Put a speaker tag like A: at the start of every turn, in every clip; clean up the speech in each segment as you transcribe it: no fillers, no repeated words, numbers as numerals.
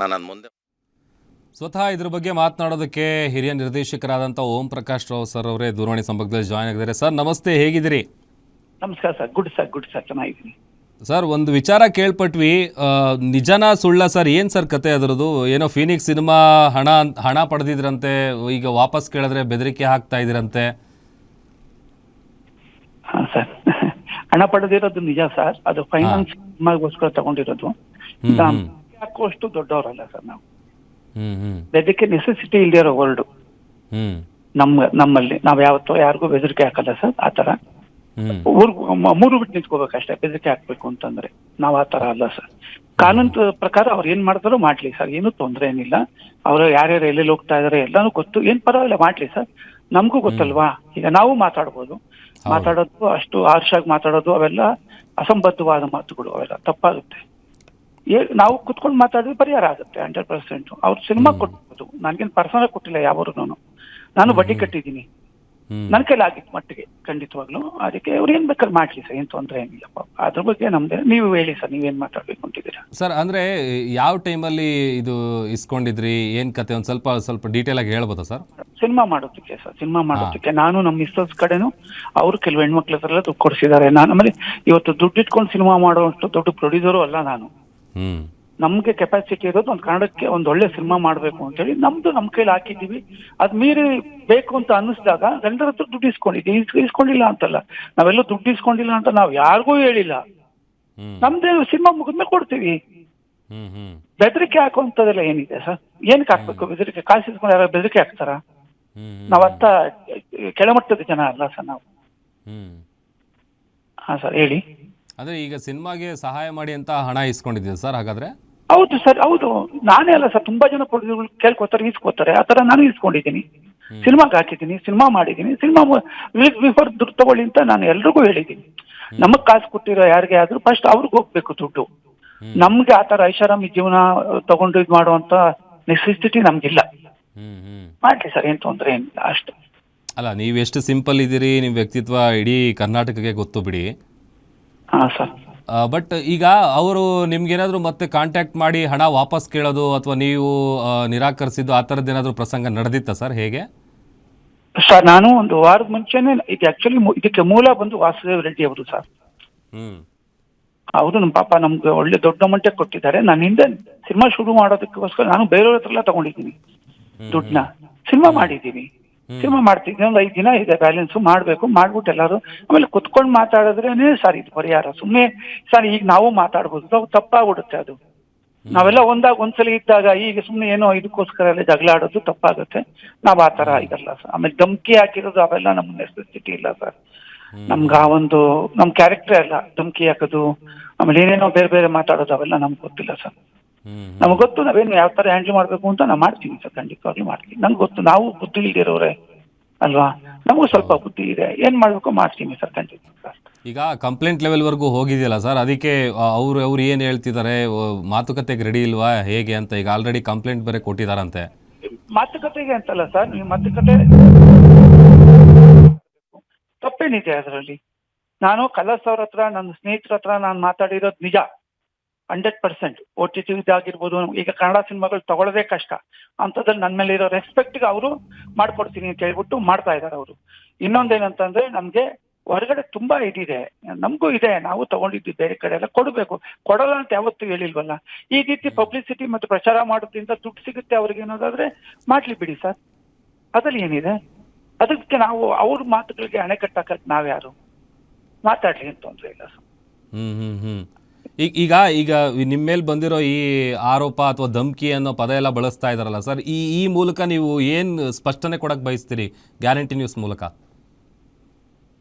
A: ನಾನು ಮುಂದೆ
B: ಸ್ವತಃ ಇದ್ರ ಬಗ್ಗೆ ಮಾತನಾಡೋದಕ್ಕೆ ಹಿರಿಯ ನಿರ್ದೇಶಕರಾದಂಥ ಓಂ ಪ್ರಕಾಶ್ ರಾವ್ ಸರ್ ಅವರೇ ದೂರವಾಣಿ ಸಂಪರ್ಕದಲ್ಲಿ ಜಾಯ್ನ್ ಆಗಿದ್ದಾರೆ. ಸರ್ ನಮಸ್ತೆ, ಹೇಗಿದ್ದೀರಿ?
C: ನಮಸ್ಕಾರ ಸರ್. ಗುಡ್ ಸರ್, ಚೆನ್ನಾಗಿದ್ದೀನಿ
B: ಸರ್. ಒಂದು ವಿಚಾರ ಕೇಳ್ಪಟ್ವಿ, ನಿಜನಾ ಸುಳ್ಳ ಸರ್? ಏನು ಸರ್ ಕತೆ ಅದರದ್ದು? ಏನೋ ಫೀನಿಕ್ಸ್ ಸಿನಿಮಾ ಹಣ ಪಡೆದಿದ್ರಂತೆ, ಈಗ ವಾಪಸ್ ಕೇಳಿದ್ರೆ ಬೆದರಿಕೆ ಹಾಕ್ತಾ ಇದ್ರಂತೆ.
C: ಹಾಂ ಸರ್, ಹಣ ಪಡೆದಿರೋದು ನಿಜ ಸರ್. ಅದು ಫೈನಾನ್ಸ್ ಸಿನಿಮಾಗೋಸ್ಕರ ತಗೊಂಡಿರೋದು. ಹಾಕುವಷ್ಟು ದೊಡ್ಡವರಲ್ಲ ಸರ್ ನಾವು. ಬೆದರಿಕೆ ನೆಸೆಸಿಟಿ ಇಲ್ಲದೆ ಇರೋ ವರ್ಡ್ ನಮ್ಮಲ್ಲಿ. ನಾವು ಯಾವತ್ತೋ ಯಾರಿಗೂ ಬೆದರಿಕೆ ಹಾಕಲ್ಲ ಸರ್. ಆ ಥರ ಮೂರು ಬಿಟ್ಟು ನಿಂತ್ಕೋಬೇಕಷ್ಟೇ ಬೆದರಿಕೆ ಹಾಕ್ಬೇಕು ಅಂತಂದ್ರೆ. ನಾವು ಆ ಥರ ಅಲ್ಲ ಸರ್. ಕಾನೂನು ಪ್ರಕಾರ ಅವ್ರು ಏನ್ ಮಾಡ್ತಾರೋ ಮಾಡ್ಲಿ ಸರ್, ಏನೂ ತೊಂದರೆ ಏನಿಲ್ಲ. ಅವರು ಯಾರ್ಯಾರು ಎಲ್ಲೆಲ್ಲಿ ಹೋಗ್ತಾ ಇದಾರೆ ಎಲ್ಲಾನು ಗೊತ್ತು, ಏನ್ ಪರವಾಗಿಲ್ಲ ಮಾಡ್ಲಿ ಸರ್. ನಮಗೂ ಗೊತ್ತಲ್ವಾ, ಈಗ ನಾವು ಮಾತಾಡೋದು ಅಷ್ಟು ಹಾರ್ಷಾಗಿ ಮಾತಾಡೋದು ಅವೆಲ್ಲ ಅಸಂಬದ್ಧವಾದ ಮಾತುಗಳು, ಅವೆಲ್ಲ ತಪ್ಪಾಗುತ್ತೆ. ನಾವು ಕುತ್ಕೊಂಡು ಮಾತಾಡಿದ್ರೆ ಪರಿಹಾರ ಆಗುತ್ತೆ 100%. ಅವ್ರು ಸಿನಿಮಾ ಕೊಡ್ಬೋದು, ನನಗೇನು ಪರ್ಸನಲ್ ಕೊಟ್ಟಿಲ್ಲ ಯಾವರು. ನಾನು ಬಡ್ಡಿ ಕಟ್ಟಿದ್ದೀನಿ, ನನ್ನ ಕೈಲಿ ಆಗಿತ್ತು ಮಟ್ಟಿಗೆ ಖಂಡಿತವಾಗ್ಲು. ಅದಕ್ಕೆ ಅವ್ರು ಏನ್ ಬೇಕಾದ್ರೆ ಮಾಡ್ಲಿ ಸರ್, ಏನ್ ತೊಂದರೆ ಏನಿಲ್ಲಪ್ಪ. ಅದ್ರ ಬಗ್ಗೆ ನಮ್ದೇ. ನೀವು ಹೇಳಿ ಸರ್, ನೀವೇನ್ ಮಾತಾಡ್ಬೇಕು ಅಂತಿದ್ದೀರಾ
B: ಸರ್? ಅಂದ್ರೆ ಯಾವ ಟೈಮಲ್ಲಿ ಇದು ಇಸ್ಕೊಂಡಿದ್ರಿ, ಏನ್ ಕತೆ? ಒಂದು ಸ್ವಲ್ಪ ಡೀಟೇಲ್ ಆಗಿ ಹೇಳ್ಬೋದಾ ಸರ್?
C: ಸಿನಿಮಾ ಮಾಡೋದಕ್ಕೆ ಸರ್, ಸಿನಿಮಾ ಮಾಡೋದಕ್ಕೆ ನಾನು ನಮ್ಮ ಮಿಸ್ಸಸ್ ಕಡೆನು ಅವರು ಕೆಲವು ಹೆಣ್ಮಕ್ಳ ಹತ್ರ ದುಡ್ಡು ಕೊಡಿಸಿದ್ದಾರೆ. ನಾನು ಆಮೇಲೆ ಇವತ್ತು ದುಡ್ಡು ಇಟ್ಕೊಂಡು ಸಿನಿಮಾ ಮಾಡುವಷ್ಟು ದೊಡ್ಡ ಪ್ರೊಡ್ಯೂಸರು ಅಲ್ಲ ನಾನು. ನಮ್ಗೆ ಕೆಪಾಸಿಟಿ ಇರೋದು ಒಂದು ಕನ್ನಡಕ್ಕೆ ಒಂದು ಒಳ್ಳೆ ಸಿನಿಮಾ ಮಾಡ್ಬೇಕು ಅಂತೇಳಿ ನಮ್ ಕೈಲಿ ಹಾಕಿದೀವಿ. ಅದ್ ಮೀರಿ ಬೇಕು ಅಂತ ಅನ್ನಿಸ್ದಾಗ ಎಲ್ಲರ ಹತ್ರ ದುಡ್ಡು ಇಸ್ಕೊಂಡಿಲ್ಲ ಅಂತಲ್ಲ, ನಾವೆಲ್ಲ ದುಡ್ಡು ಇಸ್ಕೊಂಡಿಲ್ಲ ಅಂತ ನಾವ್ ಯಾರಿಗೂ ಹೇಳಿಲ್ಲ. ನಮ್ದೇ ಸಿನಿಮಾ ಮುಗಿದ್ಮೇಲೆ ಕೊಡ್ತೀವಿ. ಬೆದರಿಕೆ ಹಾಕುವಂತದೆಲ್ಲ ಏನಿದೆ ಸರ್? ಏನಕ್ಕೆ ಹಾಕ್ಬೇಕು ಬೆದರಿಕೆ? ಕಾಸು ಇಸ್ಕೊಂಡು ಯಾರು ಬೆದರಿಕೆ ಹಾಕ್ತಾರ? ನಾವತ್ತ ಕೆಳಮಟ್ಟದ ಜನ ಅಲ್ಲ ಸರ್ ನಾವು. ಹಾ ಸರ್, ಹೇಳಿ.
B: ಅಂದ್ರೆ ಈಗ ಸಿನಿಮಾಗೆ ಸಹಾಯ ಮಾಡಿ ಅಂತ ಹಣ ಇಸ್ಕೊಂಡಿದ್ದೀವಿ ಸರ್ ಹಾಗಾದ್ರೆ?
C: ಹೌದು ಸರ್, ಹೌದು. ನಾನೇ ಅಲ್ಲ ಸರ್, ತುಂಬಾ ಜನ ಪ್ರೊಡ್ಯೂಸರ್ಗಳು ಕೇಳ್ಕೊತಾರೆ, ಇಸ್ಕೋತಾರೆ. ಆ ತರ ನಾನು ಇಸ್ಕೊಂಡಿದ್ದೀನಿ, ಸಿನಿಮಾಗೆ ಹಾಕಿದ್ದೀನಿ, ಸಿನಿಮಾ ಮಾಡಿದ್ದೀನಿ. ಸಿನಿಮಾ ಬಿಫೋರ್ ದುಡ್ಡು ತಗೊಳ್ಳಿ ಅಂತ ನಾನು ಎಲ್ರಿಗೂ ಹೇಳಿದ್ದೀನಿ. ನಮಗ್ ಕಾಸು ಕೊಟ್ಟಿರೋ ಯಾರಿಗೆ ಆದ್ರೂ ಫಸ್ಟ್ ಅವ್ರಿಗೆ ಹೋಗ್ಬೇಕು ದುಡ್ಡು. ನಮ್ಗೆ ಆತರ ಐಷಾರಾಮಿ ಜೀವನ ತಗೊಂಡು ಇದು ಮಾಡುವಂತ ನೆಸೆಸಿಟಿ ನಮ್ಗಿಲ್ಲ. ಮಾಡ್ಲಿ ಸರ್, ಏನ್ ತೊಂದರೆ ಏನಿಲ್ಲ ಅಷ್ಟೇ.
B: ಅಲ್ಲ, ನೀವು ಎಷ್ಟು ಸಿಂಪಲ್ ಇದ್ದೀರಿ, ನಿಮ್ಮ ವ್ಯಕ್ತಿತ್ವ ಇಡೀ ಕರ್ನಾಟಕಕ್ಕೆ ಗೊತ್ತು ಬಿಡಿ.
C: ಹಾ ಸರ್.
B: ಬಟ್ ಈಗ ಅವರು ನಿಮ್ಗೇನಾದ್ರು ಮತ್ತೆ ಕಾಂಟ್ಯಾಕ್ಟ್ ಮಾಡಿ ಹಣ ವಾಪಸ್ ಕೇಳೋದು ಅಥವಾ ನೀವು ನಿರಾಕರಿಸಿದ್ದು ಆ ಥರದ್ದು ಏನಾದರೂ ಪ್ರಸಂಗ ನಡೆದಿತ್ತಾ ಸರ್? ಹೇಗೆ
C: ಸರ್? ನಾನು ಒಂದು ವಾರದ ಮುಂಚೆನೆ ಇದು ಆಕ್ಚುಲಿ ಇದಕ್ಕೆ ಮೂಲ ಬಂದು ವಾಸುದೇವ್ ರೆಡ್ಡಿ ಅವರು ಸರ್. ಅವರು ನಮ್ಮ ಪಾಪ ನಮ್ಗೆ ಒಳ್ಳೆ ದೊಡ್ಡ ಅಮೌಂಟೇ ಕೊಟ್ಟಿದ್ದಾರೆ. ನಾನು ಹಿಂದೆ ಸಿನಿಮಾ ಶುರು ಮಾಡೋದಕ್ಕೋಸ್ಕರ ನಾನು ಬೇರೆಯವ್ರ ಹತ್ರ ಎಲ್ಲ ತಗೊಂಡಿದ್ದೀನಿ ದುಡ್ಡನ್ನ. ಸಿನಿಮಾ ಮಾಡಿದ್ದೀನಿ, ಸಿನಿಮಾ ಮಾಡ್ತಿದ್ದೀನಿ. ಒಂದು 5 ದಿನ ಇದೆ ಬ್ಯಾಲೆನ್ಸ್, ಮಾಡ್ಬಿಟ್ಟು ಎಲ್ಲರೂ ಆಮೇಲೆ ಕುತ್ಕೊಂಡು ಮಾತಾಡಿದ್ರೇನೆ ಸರ್ ಇದು ಪರಿಹಾರ. ಸುಮ್ಮನೆ ಸರ್ ಈಗ ನಾವು ಮಾತಾಡ್ಬೋದು, ತಪ್ಪಾಗ್ಬಿಡುತ್ತೆ ಅದು. ನಾವೆಲ್ಲ ಒಂದ್ಸಲ ಇದ್ದಾಗ ಈಗ ಸುಮ್ಮನೆ ಏನೋ ಇದಕ್ಕೋಸ್ಕರ ಎಲ್ಲ ಜಗಳ ಆಡೋದು ತಪ್ಪಾಗುತ್ತೆ. ನಾವ್ ಆ ತರ ಇದಲ್ಲ ಸರ್. ಆಮೇಲೆ ಧಮ್ಕಿ ಹಾಕಿರೋದು ಅವೆಲ್ಲ ನಮ್ ನೆಸೆಸಿಟಿ ಇಲ್ಲ ಸರ್. ನಮ್ಗ ಆ ಒಂದು ನಮ್ ಕ್ಯಾರೆಕ್ಟರ್ ಅಲ್ಲ ಧಮ್ಕಿ ಹಾಕೋದು, ಆಮೇಲೆ ಏನೇನೋ ಬೇರೆ ಮಾತಾಡೋದು ಅವೆಲ್ಲ ನಮ್ಗೆ ಗೊತ್ತಿಲ್ಲ ಸರ್. ನಮ್ಗೆ ಗೊತ್ತು ನಾವೇನು ಯಾವ ತರ ಹ್ಯಾಂಡಲ್ ಮಾಡ್ಬೇಕು ಅಂತ ನಾವು ಮಾಡ್ತೀವಿ ಸರ್, ಖಂಡಿತವಾಗ್ಲೂ ಮಾಡ್ತೀವಿ. ನಂಗೆ ಗೊತ್ತು, ನಾವು ಬುದ್ಧಿ ಇಲ್ದಿರೋರೆ ಅಲ್ವಾ, ನಮಗೂ ಸ್ವಲ್ಪ ಬುದ್ಧಿ ಇದೆ, ಏನ್ ಮಾಡ್ಬೇಕು ಮಾಡ್ತೀವಿ ಸರ್, ಖಂಡಿತ ಸರ್.
B: ಈಗ ಕಂಪ್ಲೇಂಟ್ ಲೆವೆಲ್ವರೆಗೂ ಹೋಗಿದೆಯಲ್ಲ ಸರ್, ಅದಕ್ಕೆ ಅವ್ರು ಏನು ಹೇಳ್ತಿದ್ದಾರೆ, ಮಾತುಕತೆಗೆ ರೆಡಿ ಇಲ್ವಾ ಹೇಗೆ ಅಂತ? ಈಗ ಆಲ್ರೆಡಿ ಕಂಪ್ಲೇಂಟ್ ಬೇರೆ ಕೊಟ್ಟಿದಾರಂತೆ.
C: ಮಾತುಕತೆಗೆ ಅಂತಲ್ಲ ಸರ್, ನೀವು ಮಾತುಕತೆ ತಪ್ಪೇನಿದೆ ಅದರಲ್ಲಿ? ನಾನು ಕಲರ್ಸ್ ಅವ್ರ ಹತ್ರ, ನನ್ನ ಸ್ನೇಹಿತರ ಹತ್ರ ನಾನು ಮಾತಾಡಿರೋದು ನಿಜ 100%. OTT ಆಗಿರ್ಬೋದು, ಈಗ ಕನ್ನಡ ಸಿನಿಮಾಗಳು ತಗೊಳ್ಳೋದೇ ಕಷ್ಟ ಅಂಥದ್ರಲ್ಲಿ ನನ್ನ ಮೇಲೆ ಇರೋ ರೆಸ್ಪೆಕ್ಟ್ಗೆ ಅವರು ಮಾಡ್ಕೊಡ್ತೀನಿ ಅಂತ ಹೇಳ್ಬಿಟ್ಟು ಮಾಡ್ತಾ ಇದ್ದಾರೆ ಅವರು. ಇನ್ನೊಂದೇನಂತಂದ್ರೆ ನಮ್ಗೆ ಹೊರಗಡೆ ತುಂಬಾ ಇದಿದೆ, ನಮಗೂ ಇದೆ, ನಾವು ತಗೊಂಡಿದ್ವಿ ಬೇರೆ ಕಡೆ ಎಲ್ಲ ಕೊಡಬೇಕು, ಕೊಡಲ್ಲ ಅಂತ ಯಾವತ್ತೂ ಹೇಳಿಲ್ವಲ್ಲ. ಈ ರೀತಿ ಪಬ್ಲಿಸಿಟಿ ಮತ್ತು ಪ್ರಚಾರ ಮಾಡೋದ್ರಿಂದ ದುಡ್ಡು ಸಿಗುತ್ತೆ ಅವ್ರಿಗೆ ಅನ್ನೋದಾದ್ರೆ ಮಾಡ್ಲಿ ಬಿಡಿ ಸರ್, ಅದ್ರಲ್ಲಿ ಏನಿದೆ? ಅದಕ್ಕೆ ನಾವು ಅವ್ರ ಮಾತುಗಳಿಗೆ ಅಣೆಕಟ್ಟಾಕಕ್ಕೆ ನಾವ್ಯಾರು? ಮಾತಾಡ್ಲಿ ಅಂತ ತೊಂದರೆ ಇಲ್ಲ ಸರ್.
B: ಈಗ ನಿಮ್ಮ ಮೇಲೆ ಬಂದಿರೋ ಈ ಆರೋಪ ಅಥವಾ ಧಮ್ಕಿ ಅನ್ನೋ ಪದ ಎಲ್ಲ ಬಳಸ್ತಾ ಇದಾರಲ್ಲ ಸರ್, ಈ ಮೂಲಕ ನೀವು ಏನ್ ಸ್ಪಷ್ಟನೆ ಕೊಡಕ್ ಬಯಸ್ತೀರಿ ಗ್ಯಾರಂಟಿ ನ್ಯೂಸ್ ಮೂಲಕ?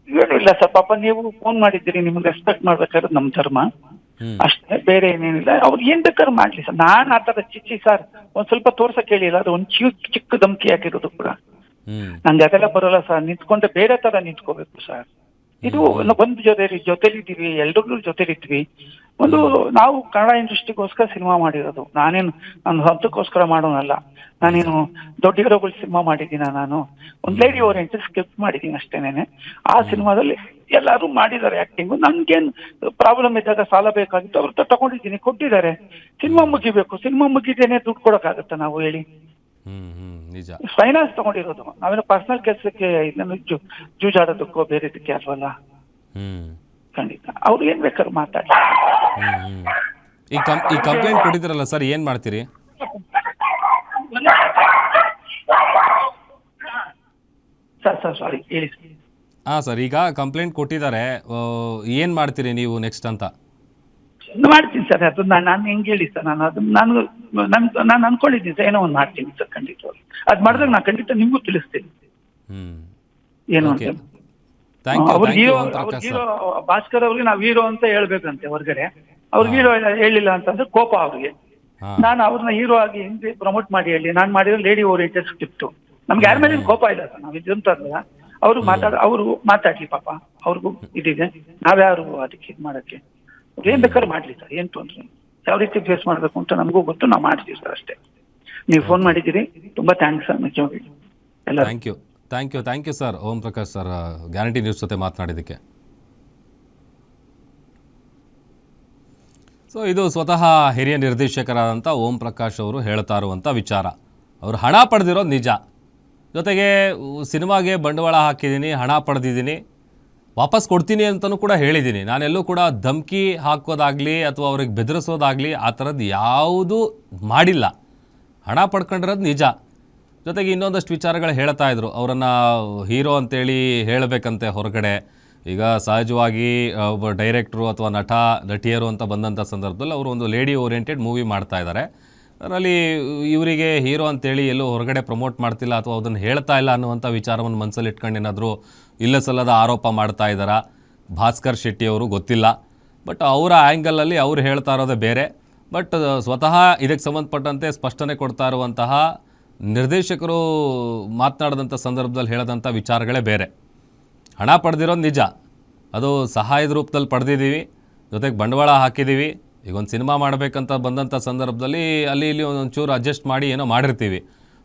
C: ಏನು ಇಲ್ಲ ಸರ್, ಪಾಪ ನೀವು ಫೋನ್ ಮಾಡಿದ್ದೀರಿ, ನಿಮ್ಗೆ ರೆಸ್ಪೆಕ್ಟ್ ಮಾಡ್ಬೇಕಾದ್ರೆ ನಮ್ ಧರ್ಮ ಅಷ್ಟೇ, ಬೇರೆ ಏನೇನಿಲ್ಲ. ಅವ್ರು ಏನ್ ಬೇಕಾದ್ರೂ ಮಾಡ್ಲಿ ಸರ್. ನಾನ್ ಆತರ ಚಿಚ್ಚಿ ಸರ್ ಒಂದ್ ಸ್ವಲ್ಪ ತೋರ್ಸಕ್ ಹೇಳಿಲ್ಲ, ಅದು ಒಂದ್ ಚಿಕ್ಕ ಧಮ್ಕಿ ಹಾಕಿರೋದು ಕೂಡ. ನಂಗೆ ಅದೆಲ್ಲ ಬರೋಲ್ಲ ಸರ್. ನಿಂತ್ಕೊಂಡ್ರೆ ಬೇರೆ ತರ ನಿಂತ್ಕೋಬೇಕು ಸರ್. ಇದು ಒಂದು ಜೊತೆಲಿದ್ದೀವಿ, ಎಲ್ರಿಗೂ ಜೊತೆಲಿದ್ವಿ. ಒಂದು ನಾವು ಕನ್ನಡ ಇಂಡಸ್ಟ್ರಿಗೋಸ್ಕರ ಸಿನಿಮಾ ಮಾಡಿರೋದು. ನಾನೇನು ನನ್ನ ಸ್ವಂತಕ್ಕೋಸ್ಕರ ಮಾಡೋನಲ್ಲ. ನಾನೇನು ದೊಡ್ಡ ಹೀರೋಗಳು ಸಿನಿಮಾ ಮಾಡಿದ್ದೀನ? ನಾನು ಒಂದು ಲೇಡಿ ಓರಿಯೆಂಟೆಡ್ ಸ್ಕ್ರಿಪ್ಟ್ ಮಾಡಿದ್ದೀನಿ ಅಷ್ಟೇನೆ. ಆ ಸಿನಿಮಾದಲ್ಲಿ ಎಲ್ಲರೂ ಮಾಡಿದ್ದಾರೆ ಆಕ್ಟಿಂಗು. ನನ್ಗೇನು ಪ್ರಾಬ್ಲಮ್ ಇದ್ದಾಗ ಸಾಲ ಬೇಕಾಗಿತ್ತು, ಅವ್ರ ತಗೊಂಡಿದ್ದೀನಿ, ಕೊಟ್ಟಿದ್ದಾರೆ. ಸಿನಿಮಾ ಮುಗಿಬೇಕು, ಸಿನಿಮಾ ಮುಗಿದೇನೆ ದುಡ್ಡು ಕೊಡೋಕ್ಕಾಗತ್ತಾ ನಾವು ಹೇಳಿ?
B: ನಿಜ.
C: ಫೈನಾನ್ಸ್ ತಗೊಂಡಿರೋದು ನಾವೇನು ಪರ್ಸನಲ್ ಕೆಲಸಕ್ಕೆ ಜೂಜಾಡೋದಕ್ಕೋ ಬೇರೆ ಇದಕ್ಕೆ ಅಲ್ವಲ್ಲ. ಖಂಡಿತ ಅವ್ರು ಏನ್ ಬೇಕಾದ್ರು ಮಾತಾಡಿ.
B: ಈ ಕಂಪ್ಲೇಂಟ್ ಕೊಟ್ಟಿದ್ದೀರಲ್ಲ ಸರ್, ಏನ್ ಮಾಡ್ತೀರಿ?
C: ಸರ್ ಸಾರಿ ಹೇಳಿ.
B: ಹಾಂ ಸರ್, ಈಗ ಕಂಪ್ಲೇಂಟ್ ಕೊಟ್ಟಿದ್ದಾರೆ, ಏನು ಮಾಡ್ತೀರಿ ನೀವು ನೆಕ್ಸ್ಟ್ ಅಂತ?
C: ಮಾಡ್ತೀನಿ ಸರ್. ಅದು ನಾನು ಹೆಂಗೆ ಹೇಳಿ ಸರ್, ನಾನು ಅನ್ಕೊಂಡಿದ್ದೀನಿ ಸರ್, ಏನೋ ಒಂದು ಮಾಡ್ತೀನಿ ಸರ್ ಖಂಡಿತವಾಗಿ. ಅದು ಮಾಡಿದಾಗ ನಾನು ಖಂಡಿತ ನಿಮಗೂ ತಿಳಿಸ್ತೀನಿ ಏನು ಅಂತ. ಹೀರೋ ಭಾಸ್ಕರ್ ಅವ್ರಿಗೆ ನಾವು ಹೀರೋ ಅಂತ ಹೇಳ್ಬೇಕಂತೆ ಹೊರಗಡೆ. ಅವ್ರಿಗೆ ಹೀರೋ ಹೇಳಿಲ್ಲ ಅಂತಂದ್ರೆ ಕೋಪ ಅವ್ರಿಗೆ. ನಾನು ಅವ್ರನ್ನ ಹೀರೋ ಆಗಿ ಹಿಂದೆ ಪ್ರಮೋಟ್ ಮಾಡಿ ಹೇಳಿ, ನಾನು ಮಾಡಿರೋ ಲೇಡಿ ಓರಿಯೆಂಟೆಡ್ ಸ್ಕ್ರಿಪ್ಟ್. ನಮ್ಗೆ ಯಾರ ಮೇಲೆ ಕೋಪ ಇಲ್ಲ ಸರ್, ನಾವು ಇದಂತಲ್ಲ. ಅವರು ಮಾತಾಡ್ಲಿ ಪಾಪ, ಅವ್ರಿಗೂ ಇದಿದೆ. ನಾವ್ಯಾರು ಅದಕ್ಕೆ ಇದು ಮಾಡಕ್ಕೆ? ಅವ್ರು ಏನ್ ಬೇಕಾದ್ರೂ ಮಾಡ್ಲಿ ಸರ್, ಏನ್ ತೊಂದ್ರೆ. ಯಾವ ರೀತಿ ಫೇಸ್ ಮಾಡ್ಬೇಕು ಅಂತ ನಮಗೂ ಗೊತ್ತು, ನಾವು ಮಾಡ್ತೀವಿ ಸರ್ ಅಷ್ಟೇ. ನೀವು ಫೋನ್ ಮಾಡಿದ್ದೀರಿ, ತುಂಬಾ ಥ್ಯಾಂಕ್ಸ್ ಸರ್ ನಿಜವಾಗಿ ಎಲ್ಲ.
B: Thank you sir. Om Prakash sir, Guarantee News ಜೊತೆ ಮಾತನಾಡಿದ್ದಕ್ಕೆ. ಸೊ ಇದು ಸ್ವತಃ ಹಿರಿಯ ನಿರ್ದೇಶಕರಾದಂಥ ಓಂ ಪ್ರಕಾಶ್ ಅವರು ಹೇಳ್ತಾ ಇರುವಂಥ ವಿಚಾರ. ಅವರು ಹಣ ಪಡೆದಿರೋದು ನಿಜ, ಜೊತೆಗೆ ಸಿನಿಮಾಗೆ ಬಂಡವಾಳ ಹಾಕಿದ್ದೀನಿ, ಹಣ ಪಡೆದಿದ್ದೀನಿ, ವಾಪಸ್ ಕೊಡ್ತೀನಿ ಅಂತಲೂ ಕೂಡ ಹೇಳಿದ್ದೀನಿ. ನಾನೆಲ್ಲೂ ಕೂಡ ಧಮಕಿ ಹಾಕೋದಾಗಲಿ ಅಥವಾ ಅವ್ರಿಗೆ ಬೆದರಿಸೋದಾಗಲಿ ಆ ಥರದ್ದು ಯಾವುದೂ ಮಾಡಿಲ್ಲ. ಹಣ ಪಡ್ಕೊಂಡಿರೋದು ನಿಜ. ಜೊತೆಗೆ ಇನ್ನೊಂದಷ್ಟು ವಿಚಾರಗಳು ಹೇಳ್ತಾ ಇದ್ರು, ಅವರನ್ನು ಹೀರೋ ಅಂತೇಳಿ ಹೇಳಬೇಕಂತೆ ಹೊರಗಡೆ. ಈಗ ಸಹಜವಾಗಿ ಒಬ್ಬ ಡೈರೆಕ್ಟ್ರು ಅಥವಾ ನಟಿಯರು ಅಂತ ಬಂದಂಥ ಸಂದರ್ಭದಲ್ಲಿ ಅವರು ಒಂದು ಲೇಡಿ ಓರಿಯೆಂಟೆಡ್ ಮೂವಿ ಮಾಡ್ತಾ ಇದ್ದಾರೆ. ಅದರಲ್ಲಿ ಇವರಿಗೆ ಹೀರೋ ಅಂತೇಳಿ ಎಲ್ಲೂ ಹೊರಗಡೆ ಪ್ರಮೋಟ್ ಮಾಡ್ತಿಲ್ಲ ಅಥವಾ ಅದನ್ನು ಹೇಳ್ತಾ ಇಲ್ಲ ಅನ್ನುವಂಥ ವಿಚಾರವನ್ನು ಮನಸ್ಸಲ್ಲಿ ಇಟ್ಕೊಂಡು ಏನಾದರೂ ಇಲ್ಲ ಸಲ್ಲದ ಆರೋಪ ಮಾಡ್ತಾ ಇದ್ದಾರಾ ಭಾಸ್ಕರ್ ಶೆಟ್ಟಿ ಅವರು, ಗೊತ್ತಿಲ್ಲ. ಬಟ್ ಅವರ ಆ್ಯಂಗಲಲ್ಲಿ ಅವ್ರು ಹೇಳ್ತಾ ಇರೋದೇ ಬೇರೆ. ಬಟ್ ಸ್ವತಃ ಇದಕ್ಕೆ ಸಂಬಂಧಪಟ್ಟಂತೆ ಸ್ಪಷ್ಟನೆ ಕೊಡ್ತಾ ಇರುವಂತಹ ನಿರ್ದೇಶಕರು ಮಾತನಾಡಿದಂಥ ಸಂದರ್ಭದಲ್ಲಿ ಹೇಳದಂಥ ವಿಚಾರಗಳೇ ಬೇರೆ. ಹಣ ಪಡೆದಿರೋದು ನಿಜ, ಅದು ಸಹಾಯದ ರೂಪದಲ್ಲಿ ಪಡೆದಿದ್ದೀವಿ, ಜೊತೆಗೆ ಬಂಡವಾಳ ಹಾಕಿದ್ದೀವಿ. ಈಗ ಒಂದು ಸಿನಿಮಾ ಮಾಡಬೇಕಂತ ಬಂದಂಥ ಸಂದರ್ಭದಲ್ಲಿ ಅಲ್ಲಿ ಇಲ್ಲಿ ಒಂಚೂರು ಅಡ್ಜಸ್ಟ್ ಮಾಡಿ ಏನೋ ಮಾಡಿರ್ತೀವಿ.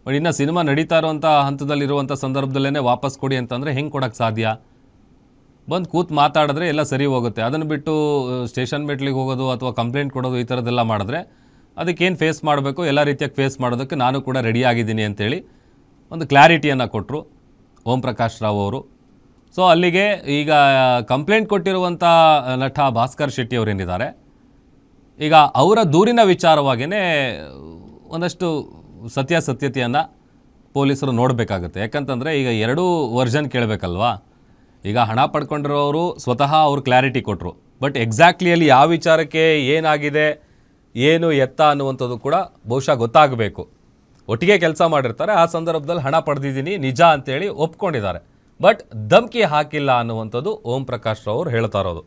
B: ಬಟ್ ಇನ್ನು ಸಿನಿಮಾ ನಡೀತಾ ಇರುವಂಥ ಹಂತದಲ್ಲಿರುವಂಥ ಸಂದರ್ಭದಲ್ಲೇ ವಾಪಸ್ ಕೊಡಿ ಅಂತಂದರೆ ಹೆಂಗೆ ಕೊಡೋಕ್ಕೆ ಸಾಧ್ಯ? ಬಂದು ಕೂತು ಮಾತಾಡಿದ್ರೆ ಎಲ್ಲ ಸರಿ ಹೋಗುತ್ತೆ. ಅದನ್ನು ಬಿಟ್ಟು ಸ್ಟೇಷನ್ ಮೆಟ್ಲಿಗೆ ಹೋಗೋದು ಅಥವಾ ಕಂಪ್ಲೇಂಟ್ ಕೊಡೋದು ಈ ಥರದ್ದೆಲ್ಲ ಮಾಡಿದ್ರೆ ಅದಕ್ಕೇನು ಫೇಸ್ ಮಾಡಬೇಕು, ಎಲ್ಲ ರೀತಿಯಾಗಿ ಫೇಸ್ ಮಾಡೋದಕ್ಕೆ ನಾನು ಕೂಡ ರೆಡಿಯಾಗಿದ್ದೀನಿ ಅಂತೇಳಿ ಒಂದು ಕ್ಲಾರಿಟಿಯನ್ನು ಕೊಟ್ಟರು ಓಂ ಪ್ರಕಾಶ್ ರಾವ್ ಅವರು. ಸೊ ಅಲ್ಲಿಗೆ ಈಗ ಕಂಪ್ಲೇಂಟ್ ಕೊಟ್ಟಿರುವಂಥ ನಟ ಭಾಸ್ಕರ್ ಶೆಟ್ಟಿ ಅವರೇನಿದ್ದಾರೆ, ಈಗ ಅವರ ದೂರಿನ ವಿಚಾರವಾಗಿಯೇ ಒಂದಷ್ಟು ಸತ್ಯಾಸತ್ಯತೆಯನ್ನು ಪೊಲೀಸರು ನೋಡಬೇಕಾಗುತ್ತೆ. ಯಾಕಂತಂದರೆ ಈಗ ಎರಡೂ ವರ್ಷನ್ ಕೇಳಬೇಕಲ್ವಾ. ಈಗ ಹಣ ಪಡ್ಕೊಂಡಿರೋರು ಸ್ವತಃ ಅವರು ಕ್ಲಾರಿಟಿ ಕೊಟ್ಟರು, ಬಟ್ ಎಕ್ಸಾಕ್ಟ್ಲಿ ಅಲ್ಲಿ ಯಾವ ವಿಚಾರಕ್ಕೆ ಏನಾಗಿದೆ, ಏನು ಎತ್ತ ಅನ್ನುವಂಥದ್ದು ಕೂಡ ಬಹುಶಃ ಗೊತ್ತಾಗಬೇಕು. ಒಟ್ಟಿಗೆ ಕೆಲಸ ಮಾಡಿರ್ತಾರೆ, ಆ ಸಂದರ್ಭದಲ್ಲಿ ಹಣ ಪಡೆದಿದ್ದೀನಿ ನಿಜ ಅಂತೇಳಿ ಒಪ್ಕೊಂಡಿದ್ದಾರೆ, ಬಟ್ ಧಮಕಿ ಹಾಕಿಲ್ಲ ಅನ್ನುವಂಥದ್ದು ಓಂ ಪ್ರಕಾಶ್ ರಾವ್ ಅವರು ಹೇಳ್ತಾ ಇರೋದು.